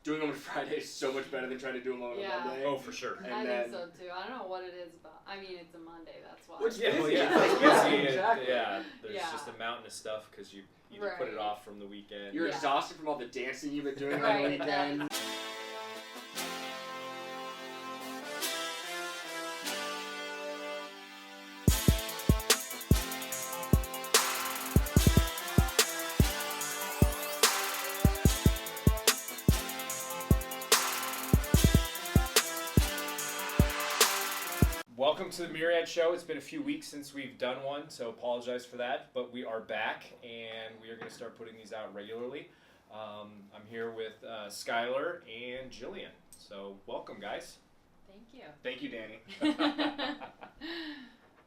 doing them on Friday is so much better than trying to do them on a Monday. Oh, for sure. I think so too. I don't know what it is about. I mean, it's a Monday, that's why. Which Exactly. There's Yeah. just a mountain of stuff because you put it off from the weekend. You're exhausted from all the dancing you've been doing on the Right, weekend. Welcome to the Myriad Show. It's been a few weeks since we've done one, so apologize for that. But we are back, and we are going to start putting these out regularly. I'm here with Skylar and Jillian. So welcome, guys. Thank you. Thank you, Danny.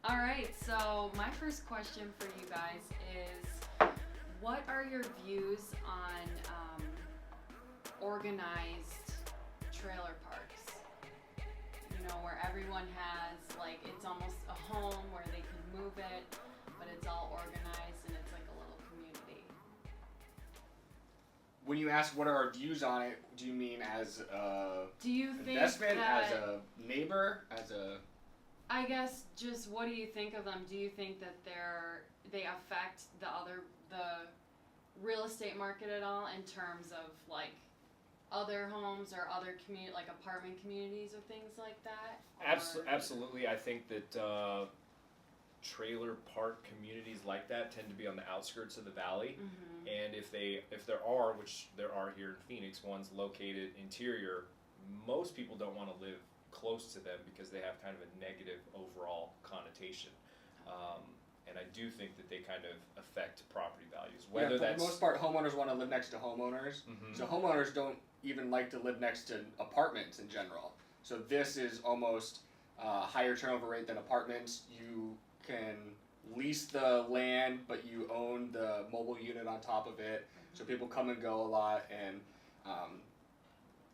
All right, so my first question for you guys is, what are your views on organized trailer parks? You know, where everyone has, like, it's almost a home where they can move it, but it's all organized and it's like a little community. When you ask what are our views on it, do you mean as a investment, as a neighbor, as a... I guess just what do you think of them? Do you think that they affect the real estate market at all in terms of like other homes or other like apartment communities or things like that? Absolutely. I think that trailer park communities like that tend to be on the outskirts of the valley. Mm-hmm. And if there are, which there are here in Phoenix, ones located interior, most people don't want to live close to them because they have kind of a negative overall connotation. And I do think that they kind of affect property values. Whether for the most part, homeowners want to live next to homeowners. Mm-hmm. So homeowners don't even like to live next to apartments in general. So this is almost higher turnover rate than apartments. You can lease the land, but you own the mobile unit on top of it. So people come and go a lot. And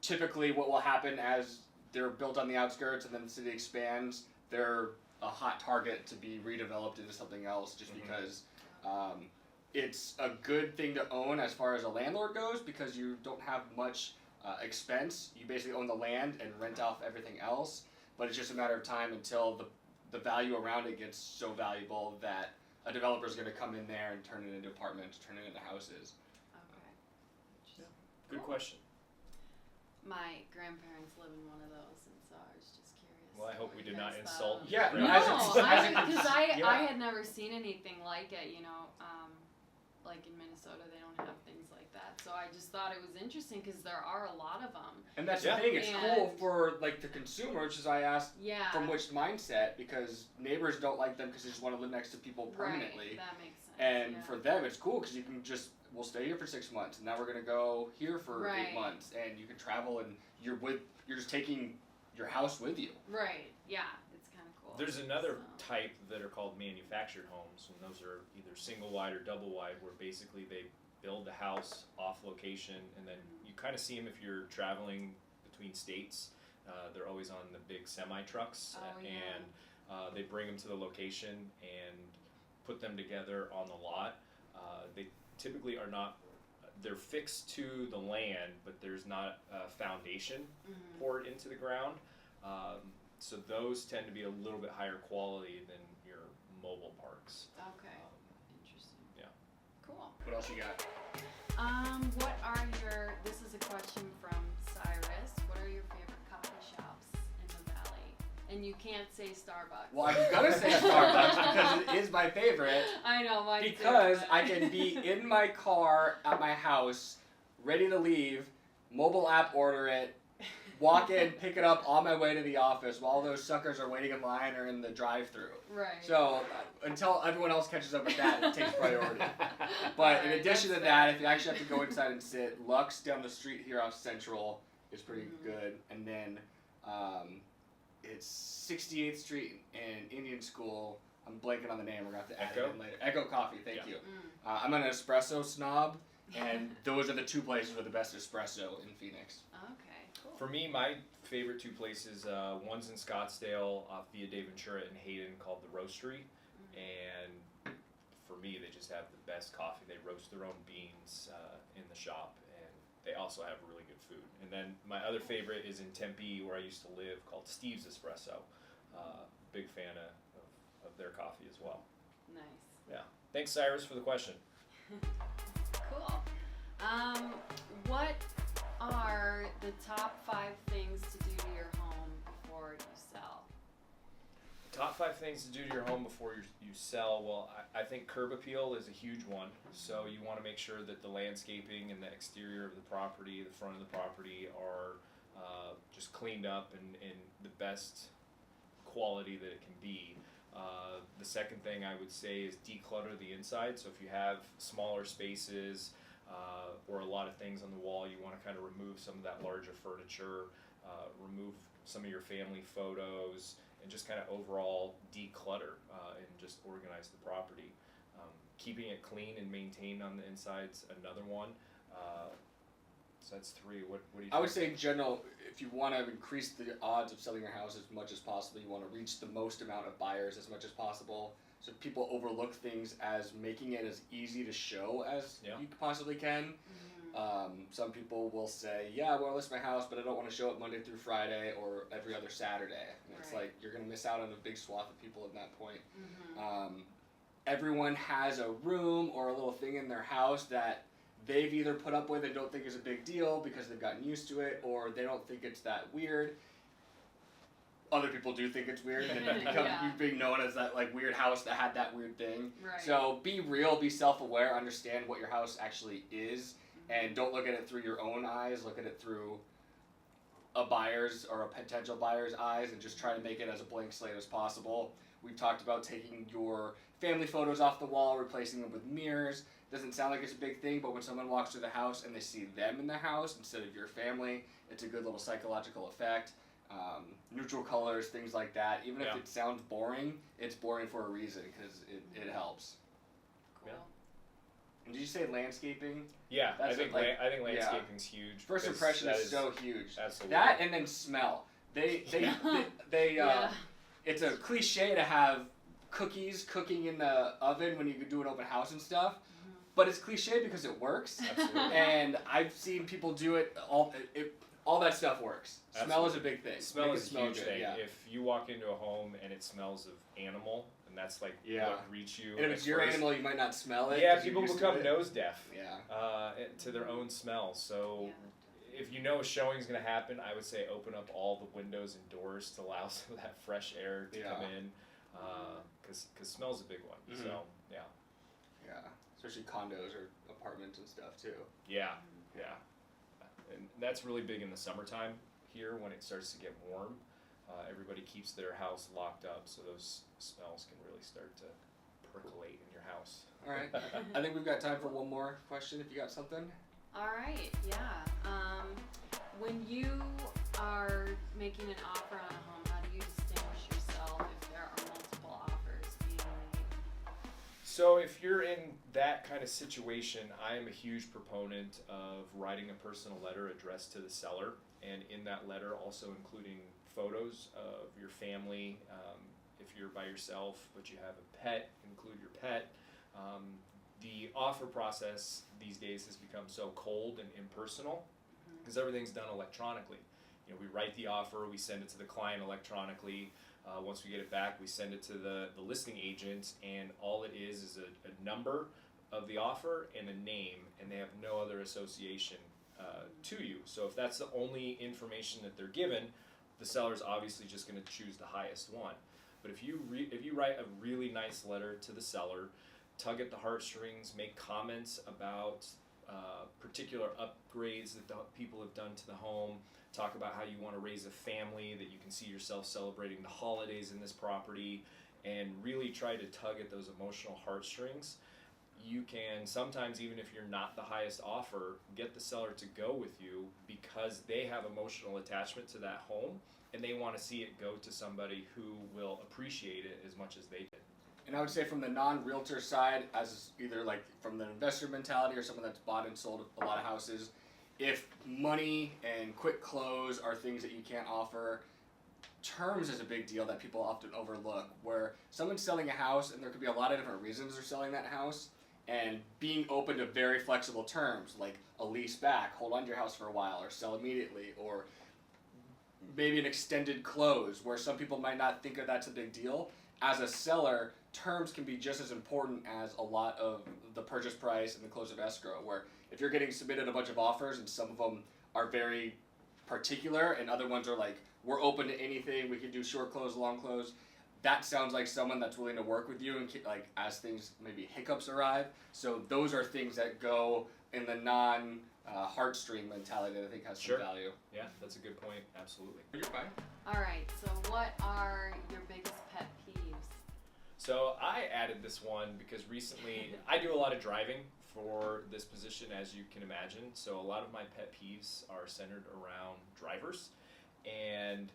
typically what will happen as they're built on the outskirts and then the city expands, they're a hot target to be redeveloped into something else just because it's a good thing to own as far as a landlord goes because you don't have much expense. You basically own the land and rent off everything else, but it's just a matter of time until the value around it gets so valuable that a developer is going to come in there and turn it into apartments, turn it into houses. Okay. Good question. My grandparents live in one of those, and so I was just curious. Well, I hope we did not Because, insult. Yeah, your no, grandparents. because I had never seen anything like it. You know, like in Minnesota, they don't have things like that. So I just thought it was interesting because there are a lot of them. And that's the thing. It's cool for like the consumer, which is why I asked from which mindset, because neighbors don't like them because they just want to live next to people permanently. Right, that makes sense. And for them, it's cool because you can just, we'll stay here for 6 months, and now we're gonna go here for 8 months, and you can travel, and you're just taking your house with you. Right. Yeah, it's kind of cool. There's another type that are called manufactured homes, and those are either single wide or double wide, where basically they build the house off location, and then you kind of see them if you're traveling between states. They're always on the big semi trucks, and they bring them to the location and put them together on the lot. They typically are not, they're fixed to the land, but there's not a foundation poured into the ground. So those tend to be a little bit higher quality than your mobile parks. Okay. Interesting. Yeah. Cool. What else you got? This is a question from Cyrus. What are your favorite coffee shops in the valley? And you can't say Starbucks. Well, I'm gonna say Starbucks because it is my favorite. I know, mine too. Because I can be in my car at my house, ready to leave, mobile app order it, walk in, pick it up on my way to the office while those suckers are waiting in line or in the drive-thru. Right. So until everyone else catches up with that, it takes priority. But in addition to that, if you actually have to go inside and sit, Lux down the street here off Central is pretty good. And then it's 68th Street and Indian School. I'm blanking on the name. We're going to have to add it in later. Echo Coffee, thank you. I'm an espresso snob, and those are the two places with the best espresso in Phoenix. Okay, cool. For me, my favorite two places, one's in Scottsdale off Via De Ventura and Hayden, called the Roastery. And for me, they just have the best coffee. They roast their own beans in the shop, and they also have really good food. And then my other favorite is in Tempe, where I used to live, called Steve's Espresso. Big fan of their coffee as well. Nice. Yeah. Thanks, Cyrus, for the question. Cool. What are the top 5 things to do to your home before you sell? Top 5 things to do to your home before you sell. Well, I think curb appeal is a huge one. So you want to make sure that the landscaping and the exterior of the property, the front of the property, are just cleaned up and in the best quality that it can be. The second thing I would say is declutter the inside. So if you have smaller spaces or a lot of things on the wall, you want to kind of remove some of that larger furniture, remove some of your family photos, and just kind of overall declutter and just organize the property. Keeping it clean and maintained on the inside's another one. So that's 3. What do you think? I would say in general, if you want to increase the odds of selling your house as much as possible, you want to reach the most amount of buyers as much as possible. So people overlook things as making it as easy to show as you possibly can. Some people will say, yeah, well, I list my house, but I don't want to show it Monday through Friday or every other Saturday. And it's like, you're going to miss out on a big swath of people at that point. Everyone has a room or a little thing in their house that they've either put up with and don't think is a big deal because they've gotten used to it, or they don't think it's that weird. Other people do think it's weird, and it becomes you being known as that like weird house that had that weird thing. Right. So be real, be self-aware, understand what your house actually is, and don't look at it through your own eyes. Look at it through a buyer's or a potential buyer's eyes, and just try to make it as a blank slate as possible. We've talked about taking your family photos off the wall, replacing them with mirrors. Doesn't sound like it's a big thing, but when someone walks through the house and they see them in the house instead of your family, it's a good little psychological effect. Neutral colors, things like that. Even if it sounds boring, it's boring for a reason because it helps. Cool. And did you say landscaping? Yeah, I think landscaping's huge. First impression is so huge. Absolutely. That and then smell. They it's a cliche to have cookies cooking in the oven when you do an open house and stuff. But it's cliche because it works. Absolutely. And I've seen people do it. All that stuff works. Absolutely. Smell is a big thing. Smell is a huge good, thing. If you walk into a home and it smells of animal, and that's like what greets you. And if it's your animal, you might not smell it. Yeah, people become nose deaf. Yeah. To their own smell. So if you know a showing's going to happen, I would say open up all the windows and doors to allow some of that fresh air to come in. Because smell's a big one. So yeah. Especially condos or apartments and stuff too. Yeah. And that's really big in the summertime here when it starts to get warm. Everybody keeps their house locked up, so those smells can really start to percolate in your house. All right. I think we've got time for one more question if you got something. All right, yeah. When you are making an offer on a home, how do you distinguish yourself if there are multiple offers being made? So if you're in that kind of situation, I am a huge proponent of writing a personal letter addressed to the seller, and in that letter also including photos of your family. If you're by yourself but you have a pet, include your pet. The offer process these days has become so cold and impersonal because everything's done electronically. You know, we write the offer, we send it to the client electronically. Once we get it back, we send it to the listing agent, and all it is a number of the offer and a name, and they have no other association to you. So if that's the only information that they're given, the seller's obviously just going to choose the highest one. But if you write a really nice letter to the seller, tug at the heartstrings, make comments about particular upgrades that the people have done to the home, talk about how you want to raise a family, that you can see yourself celebrating the holidays in this property, and really try to tug at those emotional heartstrings, you can sometimes, even if you're not the highest offer, get the seller to go with you because they have emotional attachment to that home and they want to see it go to somebody who will appreciate it as much as they did. And I would say from the non-realtor side, as either like from the investor mentality or someone that's bought and sold a lot of houses, if money and quick close are things that you can't offer, terms is a big deal that people often overlook, where someone's selling a house and there could be a lot of different reasons they're selling that house. and being open to very flexible terms, like a lease back, hold on to your house for a while, or sell immediately, or maybe an extended close, where some people might not think of that's a big deal. As a seller, terms can be just as important as a lot of the purchase price and the close of escrow, where if you're getting submitted a bunch of offers and some of them are very particular and other ones are like, we're open to anything, we can do short close, long close, that sounds like someone that's willing to work with you and like as things, maybe hiccups arrive. So those are things that go in the non heartstring mentality that I think has Sure. some value. Yeah, that's a good point. Absolutely. You're fine. All right. So what are your biggest pet peeves? So I added this one because recently I do a lot of driving for this position, as you can imagine. So a lot of my pet peeves are centered around drivers. And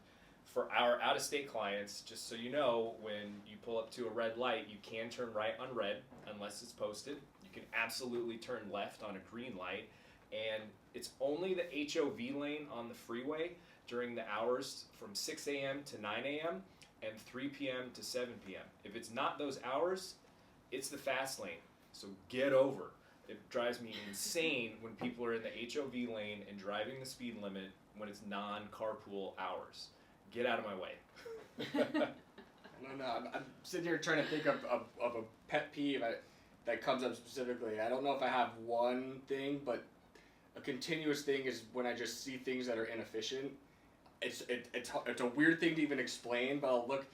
for our out-of-state clients, just so you know, when you pull up to a red light, you can turn right on red unless it's posted. You can absolutely turn left on a green light. And it's only the HOV lane on the freeway during the hours from 6 a.m. to 9 a.m. and 3 p.m. to 7 p.m. If it's not those hours, it's the fast lane. So get over. It drives me insane when people are in the HOV lane and driving the speed limit when it's non-carpool hours. Get out of my way. No, I'm sitting here trying to think of a pet peeve that comes up specifically. I don't know if I have one thing, but a continuous thing is when I just see things that are inefficient. It's a weird thing to even explain, but I'll look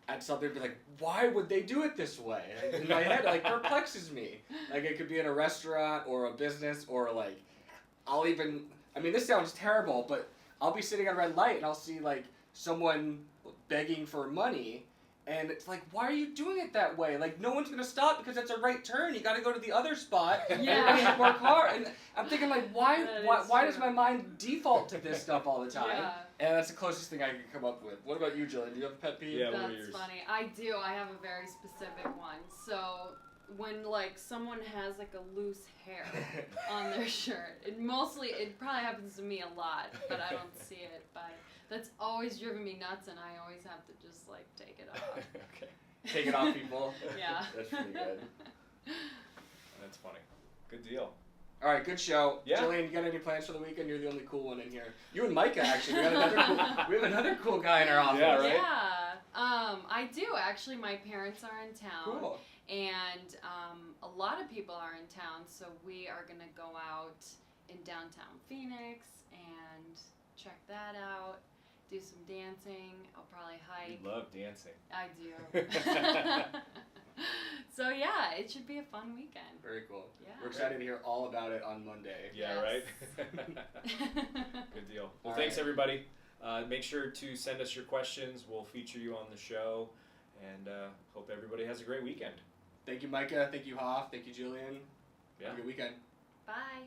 at something and be like, why would they do it this way? In my head, like, perplexes me. Like, it could be in a restaurant or a business, or like, this sounds terrible, but I'll be sitting at a red light and I'll see like someone begging for money, and it's like, why are you doing it that way? Like, no one's gonna stop because that's a right turn. You got to go to the other spot. Yeah. You're gonna hit more car. And I'm thinking like, why does true. my mind default to this stuff all the time? Yeah. And that's the closest thing I can come up with. What about you, Jillian? Do you have a pet peeve? Yeah. What are That's yours? funny. I do. I have a very specific one. So when like someone has like a loose hair on their shirt, it probably happens to me a lot, but I don't see it. But that's always driven me nuts, and I always have to just like take it off. Okay. Take it off, people. Yeah. That's pretty good. That's funny. Good deal. All right, good show. Yeah. Jillian, you got any plans for the weekend? You're the only cool one in here. You and Micah, actually. We have another cool guy in our office. Yeah, right? Yeah. I do actually. My parents are in town. Cool. And a lot of people are in town, so we are going to go out in downtown Phoenix and check that out, do some dancing. I'll probably hike. You love dancing. I do. So yeah, it should be a fun weekend. Very cool. Yeah. We're excited to hear all about it on Monday. Yeah, Yes. right? Good deal. Well, All thanks right. everybody. Make sure to send us your questions. We'll feature you on the show, and hope everybody has a great weekend. Thank you, Micah. Thank you, Hoff. Thank you, Jillian. Yeah. Have a good weekend. Bye.